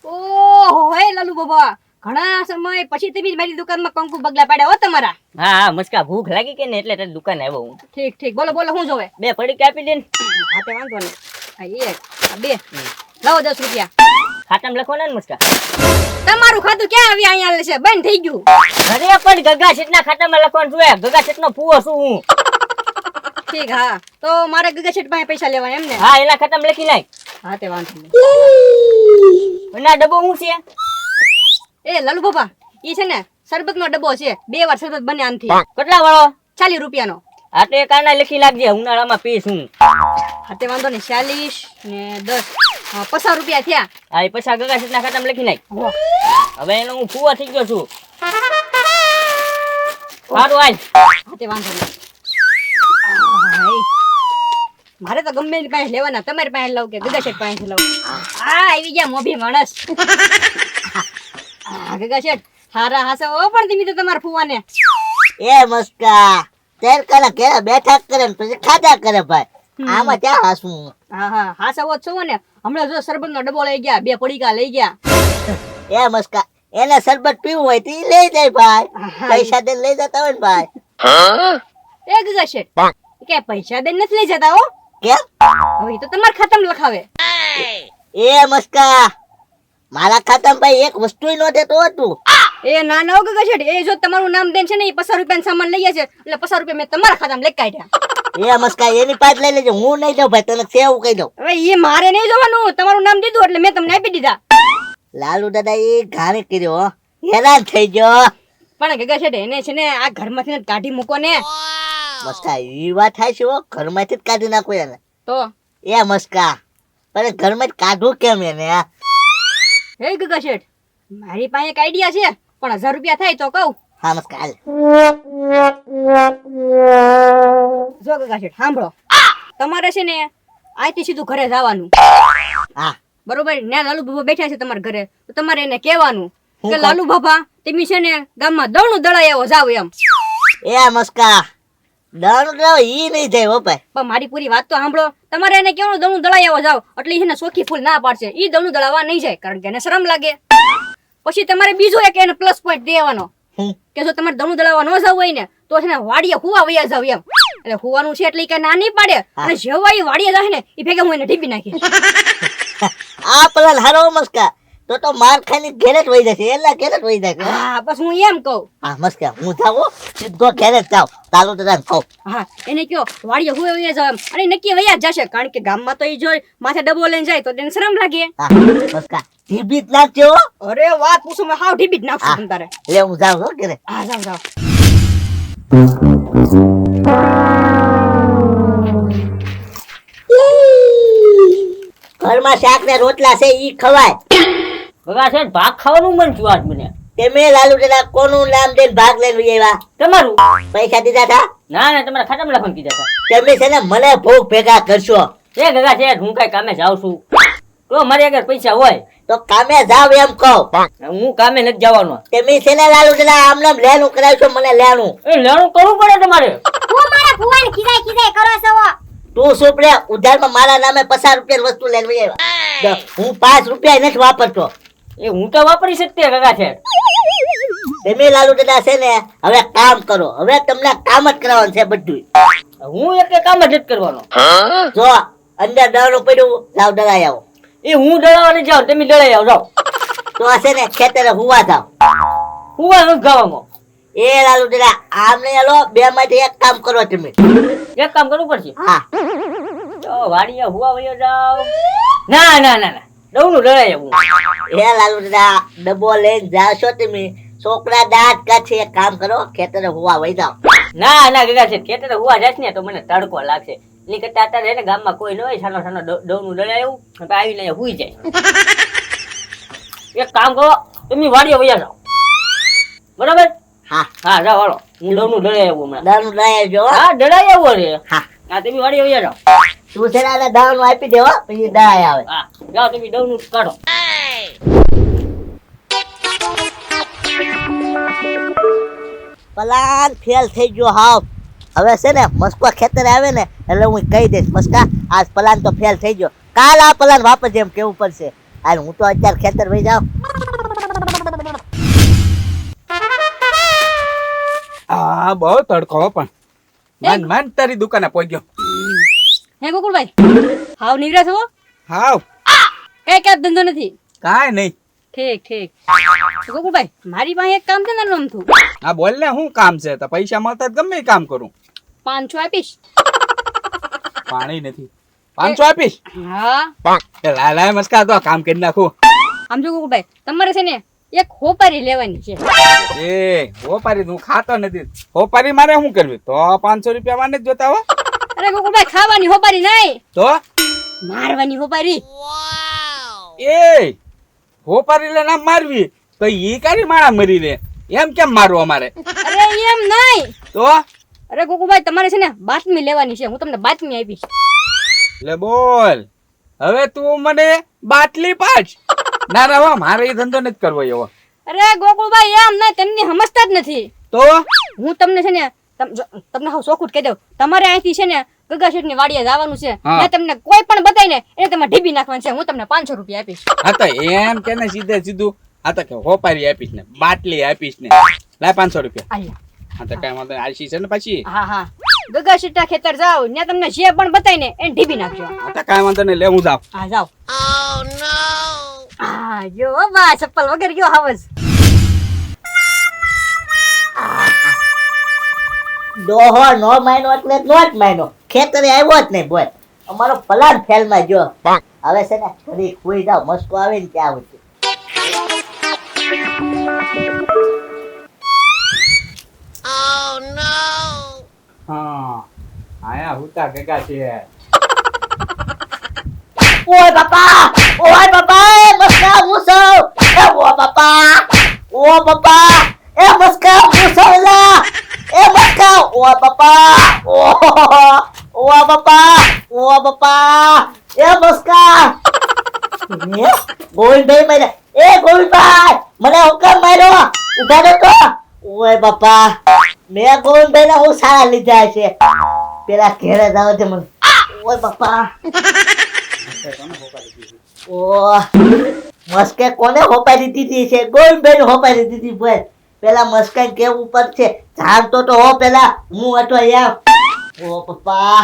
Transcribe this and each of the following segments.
ઓહો હે લાલુ બાબા, ઘણા સમય પછી તમે મારી દુકાનમાં કંકુ બગલા પાડ્યા હો તમારા. હા મસ્કા ભૂખ લાગી કે ને એટલે તારી દુકાને આવ્યો હું. ઠીક ઠીક, બોલો બોલો શું જોવે? 2 પડીકા આપી દે ને. હા તે વાંધો નહીં. આ એક આ બે લાવો 10 રૂપિયા. ખાતામાં લખવાના ને મસ્કા. તમારું ખાતું ક્યાં આવી અહીંયા છે? બંધ થઈ ગયું. અરે પણ ગગા શેઠના ખાતામાં લખવાનું જોઈએ. ગગા શેઠનો ફુવો છું હું. ઠીક હા, તો મારે ગગા શેઠ પાસે પૈસા લેવાના એમ ને? હા એના ખાતામાં લખી નાખ. હા તે વાંધો નહીં. અને આ ડબ્બો હું છે? એ લાલુ બાબા, ઈ છે ને શરબતનો ડબ્બો છે. 2 વાર શરબત બને આનથી. કેટલા વાળો? 40 રૂપિયાનો. આ તો એક આના લખી નાખજે, ઉનાળામાં પીસ હું. હા તે વાંધો નહીં. 40 ને 10 50 રૂપિયા થયા. હા એ પૈસા ગગા શેઠના ખાતામાં લખી નાખ. વાહ. હવે એનો હું ફુવો થઈ ગયો છું. સારું હાલ. હા તે વાંધો નહીં. હાય. મારે તો ગમે એની પાસે લેવાના. તમારી પાસે લઉં કે ગગા શેઠ પાસે લઉં? હા આવી ગયા મોભી માણસ. હા ગગા શેઠ હારા હાસા ઓ, પણ તમે તો તમારા ફુવાને. એ મસ્કા તેર કલા કેરા બેઠા કરે ને પછી ખાધા કરે ભાઈ. આમાં ક્યાં હાસું? હા હા હાસા ઓ છો ને. હમણાં જો શરબતનો ડબ્બો લઈ ગયા, 2 પડીકા લઈ ગયા. એ મસ્કા એને શરબત પીવું હોય તો ઈ લઈ જાય ભાઈ. પૈસા દે લઈ જતા હોય ને ભાઈ. એ ગગા શેઠ કે પૈસા દઈને નથી લઈ જતા હો. કેમ? હવે ઈ તો તમારા ખાતામાં લખાવે. એ મસ્કા મારા ખાતામાં ભાઈ એક વસ્તુ નો દેતો હતું. એ ના ના ગગા શેઠ, એ જો તમારું નામ દેન છે ને, એ 50 રૂપિયાનો સામાન લઈ જાય છે, એટલે 50 રૂપિયા મેં તમારા ખાતામાં લઈ કાઢ્યા. એ મસ્કા એની પાસે લઈ લેજો, હું નહીં દઉં ભાઈ, તને સેવું કહી દઉં. હવે એ મારે નહીં જોવાનું, તમારું નામ દીધું એટલે મેં તમને આપી દીધા. લાલુ દાદા એ ઘાણી કર્યો હો. હેરાન થઈ ગયો. પણ ગગા શેઠ એને છે ને આ ઘરમાંથી જ કાઢી મૂકો ને. મસ્કા ઈ વાત થાય છે હો, ઘરમાંથી જ કાઢી નાખો એને. તો એ મસ્કા પણ ઘરમાં જ કાઢું કેમ એને? હે ગગા શેઠ, મારી પાસે એક આઈડિયા છે, પણ 1000 રૂપિયા થાય તો કહું. હા મસ્કા હાલ. જો ગગા શેઠ સાંભળો, તમારે છે ને અહીંથી સીધું ઘરે જવાનું. હા બરોબર? ને લાલુ બાબા બેઠા છે તમારા ઘરે, તો તમારે એને કહેવાનું હું કે કહું? લાલુ બાબા તમે છે ને ગામમાં દળનું દળાઈ આવો જાવ એમ. એ મસ્કા દણ ઈ નહીં જાય હો ભાઈ. પણ મારી પૂરી વાત તો સાંભળો. તમારે એને કેવું દળનું દળાઈ આવો જાવ, એટલે એને સોખી ફૂલ ના પાડશે. ઈ દળનું દળાવવા નહીં જાય, કારણ કે એને શરમ લાગે. પછી તમારે બીજો એક એને પ્લસ પોઈન્ટ દેવાનો હું? કે જો તમારે દળનું દળાવવા ન જવું હોય ને, તો છે ને વાડીએ હુવા વયા જાવ એમ. એટલે હુવાનું છે એટલે ઈ કઈ ના નહીં પાડે, અને જેવા ઈ વાડીએ જાય ને ઈ ભેગા હું એને ઢીપી નાખીશ. આ પ્લાન હારો મસ્કા. તો માર ખાઈને ઘેરે જ વહી જશે. એલા ઘેરે જ વહી જાય. હા બસ હું એમ કહું. હા મસ્કા હું જાવ સીધો ઘેરે જ જાવ. ચાલો દાદા કહું. હા એને કયો વાડીએ હુવા વયા જાવ એમ, અને નક્કી વયા જ જશે, કારણ કે ગામમાં તો ઈ જો માથે ડબ્બો લઈને જાય તો તેને શરમ લાગે. હા મસ્કા ઢીબી જ નાખજો. અરે વાત પૂછો, મેં હાવ ઢીપી જ નાખશું તારે. લે હું જાવ હો ઘેરે. હા જાવ જાવ. ઘરમાં શાક ને રોટલા છે ઈ ખવાય. ગગા શેઠ ભાગ ખાવાનું મન થયું આજ મને. તમે લાલુ દાદા કોનું નામ દઈને ભાગ લઈને આવ્યા? તમારું? પૈસા દીધા હતા? ના ના તમારા ખાતામાં લખવાનું કીધા હતા. તમે છે ને મને ભોગ ભેગા કરશો. એ ગગા શેઠ હું કઈ કામે જાઉં છું, તો મારી આગળ પૈસા હોય તો કામે જાવ એમ કહું. હું કામે નથી જવાનો. તમે છે ને લાલુ દાદા આમ નામ લેણું કરાવશો મને લેણું. એ લેણું કરવું પડે તમારે. હું મારા ફુવાને ખીજાય ખીજાય કરો છો. તું સુપડે ઉધારમાં મારા નામે 50 રૂપિયા વસ્તુ લઈને આવ્યા. હું 5 રૂપિયા નથી વાપરતો. એ હું તો વાપરી શકતી ગગા શેઠ. તમે લાલુ દાદા છે ને હવે કામ કરો. હવે તમને કામ જ કરવાનું છે બધું. હું એક કામ જ નથી કરવાનો. જો અંદર દળનું પડ્યું લાવ દળાઈ આવો. એ હું દળાવવા નહીં જાઉં, તમે દળાઈ આવો જાઓ. તો છે ને ખેતરે હુવા જાવ. હું નથી ગાવામાં. એ લાલુ દાદા આમ નહીં હાલો, 2 માંથી એક કામ કરો તમે. એક કામ કરવું પડશે. હા તો વાડીએ હુવા વયો જાવ. ના ના ના ના દવનું દળાઈ આવું. એ લાલુ દાદા ડબ્બો લઈને જાશો તમે, છોકરા દાંત કાઢે. એક કામ કરો ખેતરે હુવા વહી જાવ. ના ના ગગા શેઠ ખેતરે હુવા જાય ને તો મને તડકો લાગશે. એટલે કરતા અત્યારે એને ગામમાં કોઈ ન હોય, સાનો સાનો દવનું દળાઈ આવું અને આવીને અહીંયા હુઈ જાય. એક કામ કરો તમે વાડીએ વયા જાઓ. બરાબર? હા હા જાઓ હાલો, હું દવનું દળાઈ આવું હમણાં. દળનું દળાઈ આવજો હો. હા દળાઈ આવું રે. હા હા તમે વાડીએ વયા જાઓ. તું છે ને આને દળનું આપી દેવો પછી દળાઈ આવે. હા જાઓ તમે દવનું કાઢો. પ્લાન ફેલ થઈ ગયો હાવ. હવે છે ને મસ્કો ખેતરે આવે ને એટલે હું કહી દઈશ મસ્કા આજ પ્લાન તો ફેલ થઈ ગયો, કાલ આ પ્લાન વાપરજે એમ કેવું પડશે. હાલ હું તો અત્યારે ખેતર વહી જાઉં. હા બહુ તડકો હો પણ માન તારી દુકાને પહોંચ્યો. હે ગોકુળભાઈ હાવ નીકળ્યા છો? હાવ કઈ કામ ધંધો નથી? કાંઈ નહીં. ઠીક ઠીક. ગોકુળભાઈ મારી પાસે એક કામ છે ને નાનું અમથું. હા બોલ ને શું કામ છે? તો પૈસા મળતા જ ગમે એ કામ કરું. 500 આપીશ? પાણી નથી. 500 આપીશ? હા. એ લાય લાય મસ્કા તો કામ કરી નાખું. આમ જો ગોકુળભાઈ તમારે છે ને એક હોપારી લેવાની છે. એ હોપારી હું ખાતો નથી. હોપારી મારે શું કરવી? તો 500 રૂપિયા માને જ જોતા હો. અરે ગોકુળભાઈ ખાવાની હોપારી નહીં, તો મારવાની હોપારી. એ હોપારી લઈને આમ મારવી તો ઈ કારી માણા મરી રે એમ કેમ મારવું અમારે? અરે એમ નહીં. તો અરે ગોકુળભાઈ તમારે છે ને બાતમી લેવાની છે, હું તમને બાતમી આપીશ. લે બોલ હવે તું મને બાટલી પાછ. ના ના હો, મારે એ ધંધો નથી કરવો એવો. અરે ગોકુળભાઈ એમ નહીં, તમને સમજતા જ નથી. તો હું તમને છે ને તમને હાવ ચોખ્ખું જ કહી દઉં, તમારે અહીંથી છે ને ગગા શેઠ ની વાડીએ જવાનું છે. હા. ત્યાં તમને કોઈ પણ બતાય ને એને તમે ઢીબી નાખવાનું છે. હું તમને 500 રૂપિયા આપીશ. હા તો એમ કે ને સીધે સીધું હા તો કે હોપારી આપીશ ને બાટલી આપીશ ને લાય 500 રૂપિયા. આલ્યા. હા તો કઈ વાંધો નહીં, આલસી છે ને પછી. હા હા ગગા શેઠના ખેતર જાઓ, ત્યાં તમને જે પણ બતાય ને એને ઢીબી નાખજો. હા તો કઈ વાંધો નહીં, લે હું જાઉં. હા જાઓ. હા જો બા ચપ્પલ વગર ગયો હાવજ. ડોહો નો માયનો એટલે નો જ માયનો, ખેતરે આવ્યો જ નહીં બોલ. અમારો પ્લાન ફેલમાં ગયો. હવે છે ને ઘડી ખોઈ જાવ, મસ્કો આવે ને ત્યાં આવશે. હા આયા હુતા ગગા છે. ઓય બાપા, ઓય બાપા, એ મસ્કા મૂસો, એ ઓ બાપા, ઓ બાપા, એ મસ્કા મૂસો લા, એ મસ્કા, ઓ બાપા, ઓ બાપા, ઓ બાપા, એ મસ્કા. ગોવિંદભાઈ માર્યા, એ ગોવિંદભાઈ મને હુકમ માર્યો, ઉભા રહો તો. ઓય બાપા, મેં ગોવિંદભાઈ ના હું સારા લીધા છે, પેલા ઘેરે જાવ છે મને. ઓય બાપા, ઓ મસ્કે કોને હોપારી દીધી છે? ગોવિંદભાઈ ને હોપારી દીધી ભાઈ. પેલા મસ્કા કેવું ઉપર છે જાણતો તો હો પેલા હું હતો યાર. ઓ પપ્પા,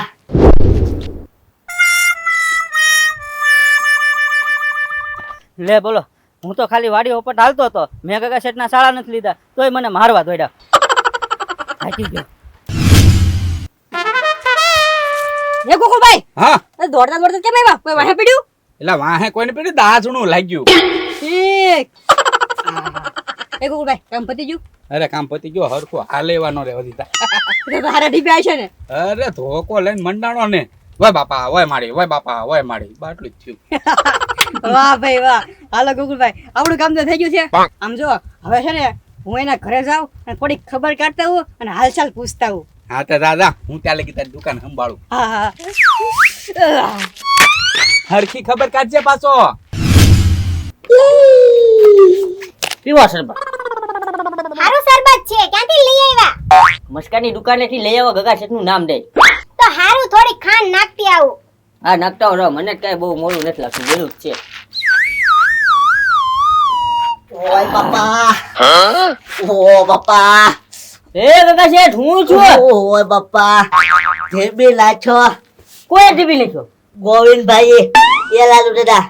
લે બોલો, હું તો ખાલી વાડી ઉપર હાલતો હતો, મેં ગગા શેઠના શાળા નથી લીધા તોય મને મારવા દોડ્યા. થાકી ગયો. હે ગોકુળભાઈ હા દોડતા દોડતા કેમ આવ્યા? કોઈ વાહે પડ્યું? એટલે વાહે કોઈને પડી દાજણું લાગ્યું. ઠીક. એ ગોકુળભાઈ કામ પતી ગયું? અરે કામ પતી ગયો, હરખો હાલેવાનો રે વધી. એટલે તો હારા ઢીબે આવી છે ને. અરે ધોકો લઈને મંડાણો ને, વય બાપા વય માડી, વય બાપા વય માડી, બાટલું જ થયું. વાહ ભાઈ વાહ. હાલો ગોકુળભાઈ આપણું કામ તો થઈ ગયું છે. આમ જો હવે છે ને હું એના ઘરે જાઉં અને થોડીક ખબર કાઢતા હું અને હાલચાલ પૂછતા હું. હા તો દાદા હું ત્યાં લગી તારી દુકાન સંભાળું. હા હા. હરખી ખબર કાઢજે પાછો. પીવો શરબત. હારું શરબત છે, ક્યાંથી લઈ આવ્યા? મસ્કાની દુકાનેથી લઈ આવો, ગગા શેઠનું નામ દે. તો હારું થોડી ખાંડ નાખતી આવું. હા નકટાઓ રહો, મને કઈ બહુ મોડું નથી લાગતું, બોલું જ છે. ઓય બાપા, ઓ બાપા, એ ગગા શેઠ હું છું. ઓય બાપા, જેબી લાછો કોઈ ટીવી લીધો? ગોવિંદભાઈ. એ લાલુ દાદા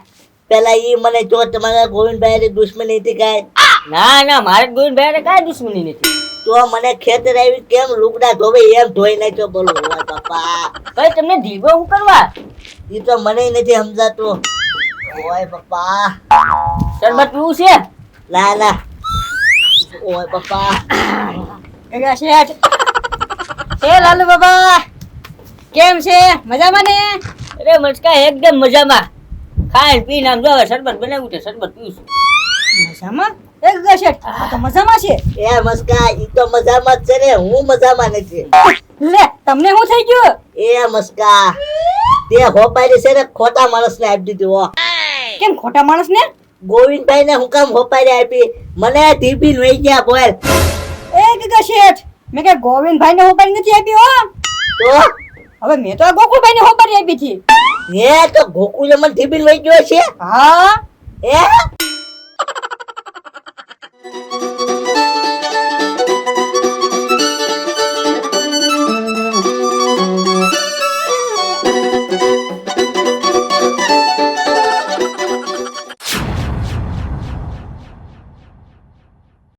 પેલા ઈ મને જો તમારા ગોવિંદભાઈ દુશ્મની હતી કાંઈ? ના ના, મારે ગોવિંદભાઈ કાંઈ દુશ્મની નથી. તો મને ખેતર આવી કેમ લુગડા ધોવે એમ ધોઈ નાખ્યો બોલો. ઓય બાપા, કઈ તમને ધીબો હું કરવા? ઈ તો મને નથી સમજાતું. ઓય બાપા, શરબત પીવું છે? ના ના. ઓય બાપા, ગગા શેઠ. એ લાલુ બાબા કેમ છે? મજામાં ને? અરે મસ્કા એકદમ મજામાં. ખાઈને પીને આમ જો હવે શરબત બનાવ્યું છે, શરબત પીવું છું. મજામાં? એ ગગા શેઠ આ તો મજામાં છે. એ મસ્કા ઈ તો મજામાં જ છે ને, હું મજામાં નથી. લે તમને શું થઈ ગયું? એ મસ્કા તે હોપારી છે ને ખોટા માણસને આપી દીધી હો. કેમ ખોટા માણસ ને? ગોવિંદભાઈ ને હું કામ હોપારી આપી? મને ટીપી લઈ ગયા બોલ. એ ગગા શેઠ મેં કે ગોવિંદભાઈ ને હોપારી નથી આપી હો. તો હવે મેં તો ગોકુળભાઈ ને હોબારી આપી હતી. હે તો ગોકુલે મને ઠીબીને લઈ ગયો છે હા હે